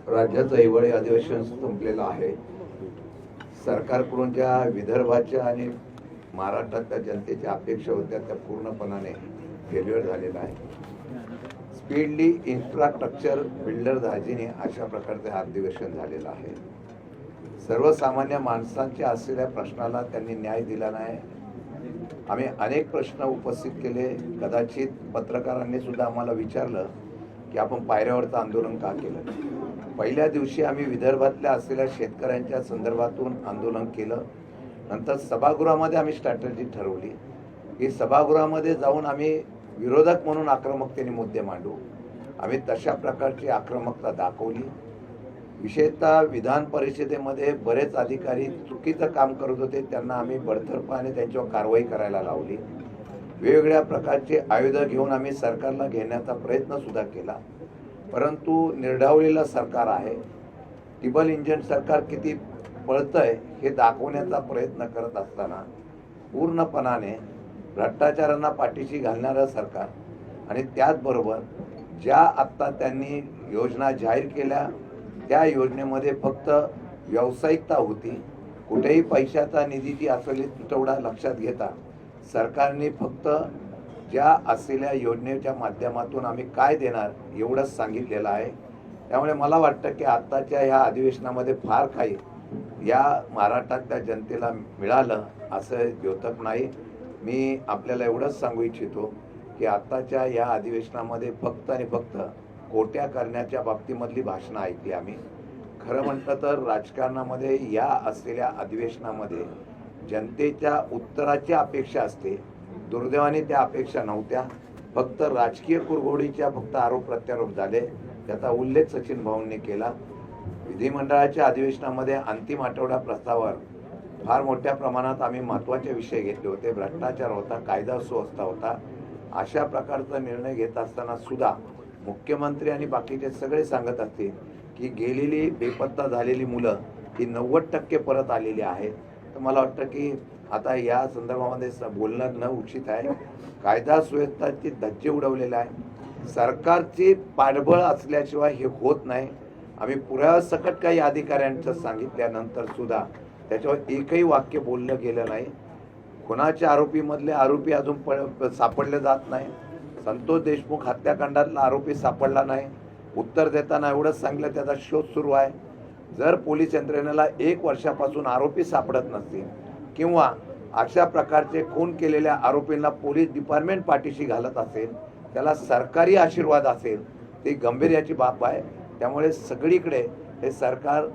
राज्याचं हिवाळी अधिवेशन संपलेलं आहे. सरकारकडून ज्या विदर्भाच्या आणि महाराष्ट्रातल्या जनतेच्या अपेक्षा होत्या त्या पूर्णपणाने फेल्युअर झालेला आहे. स्पीडली इन्फ्रास्ट्रक्चर बिल्डर दाजीने अशा प्रकारचे अधिवेशन झालेलं आहे. सर्वसामान्य माणसांच्या असलेल्या प्रश्नाला त्यांनी न्याय दिला नाही. आम्ही अनेक प्रश्न उपस्थित केले. कदाचित पत्रकारांनी सुद्धा आम्हाला विचारलं की आपण पायऱ्यावरचं आंदोलन का केलं. पहिल्या दिवशी आम्ही विदर्भातल्या असलेल्या शेतकऱ्यांच्या संदर्भातून आंदोलन केलं. नंतर सभागृहामध्ये आम्ही स्ट्रॅटेजी ठरवली की सभागृहामध्ये जाऊन आम्ही विरोधक म्हणून आक्रमकतेने मुद्दे मांडू. आम्ही तशा प्रकारची आक्रमकता दाखवली. विशेषतः विधान परिषदेमध्ये बरेच अधिकारी चुकीचं काम करत होते, त्यांना आम्ही बडतर्फाने त्यांच्यावर कारवाई करायला लावली. वेगवेगळ्या प्रकारचे आयुध घेऊन आम्ही सरकारला घेण्याचा प्रयत्न सुद्धा केला. परंतु निर्ढावलेलं सरकार आहे. टिबल इंजन सरकार किती पळतंय हे दाखवण्याचा प्रयत्न करत असताना पूर्णपणाने भ्रष्टाचारांना पाठीशी घालणारं सरकार आणि त्याचबरोबर ज्या आत्ता त्यांनी योजना जाहीर केल्या त्या योजनेमध्ये फक्त व्यावसायिकता होती. कुठेही पैशाचा निधीची असलेली तुटवडा लक्षात घेता सरकारने फक्त ज्या असलेल्या योजनेच्या माध्यमातून आम्ही काय देणार एवढंच सांगितलेलं आहे. त्यामुळे मला वाटतं की आत्ताच्या ह्या अधिवेशनामध्ये फार काही या महाराष्ट्रातल्या जनतेला मिळालं असं द्योतक नाही. मी आपल्याला एवढंच सांगू इच्छितो की आत्ताच्या या अधिवेशनामध्ये फक्त आणि फक्त कोट्या करण्याच्या बाबतीमधली भाषणं ऐकली आम्ही. खरं म्हटलं तर राजकारणामध्ये या असलेल्या अधिवेशनामध्ये जनतेच्या उत्तराची अपेक्षा असते. दुर्दैवाने त्या अपेक्षा नव्हत्या. फक्त राजकीय कुरघोडीच्या फक्त आरोप प्रत्यारोप झाले. त्याचा उल्लेख सचिन भाऊंनी केला. विधिमंडळाच्या अधिवेशनामध्ये अंतिम आठवडा प्रस्तावावर फार मोठ्या प्रमाणात आम्ही महत्त्वाचे विषय घेतले होते. भ्रष्टाचार होता, कायदा सुव्यवस्था होता. अशा प्रकारचा निर्णय घेत असताना सुद्धा मुख्यमंत्री आणि बाकीचे सगळे सांगत असतील की गेलेली बेपत्ता झालेली मुलं ही 90% परत आलेली आहेत. तर मला वाटतं की आता या संदर्भामध्ये बोलणं न उचित आहे. कायदा सुव्यवस्थेची धज्जे उडवलेला आहे. सरकारची पाठबळ असल्याशिवाय हे होत नाही. आम्ही पुराव्यासकट काही अधिकाऱ्यांचं सांगितल्यानंतर सुद्धा त्याच्यावर एकही वाक्य बोललं गेलं नाही. खुनाच्या आरोपीमधले आरोपी अजून सापडले जात नाही. संतोष देशमुख हत्याकांडातला आरोपी सापडला नाही. उत्तर देताना एवढंच सांगितलं त्याचा शोध सुरू आहे. जर पोलीस यंत्रणेला 1 वर्षापासून आरोपी सापडत नसतील किंवा अशा प्रकारचे खून केलेल्या आरोपींना पोलीस डिपार्टमेंट पाठीशी घालत असेल, त्याला सरकारी आशीर्वाद असेल, ती गंभीर याची बाब आहे. त्यामुळे सगळीकडे हे सरकार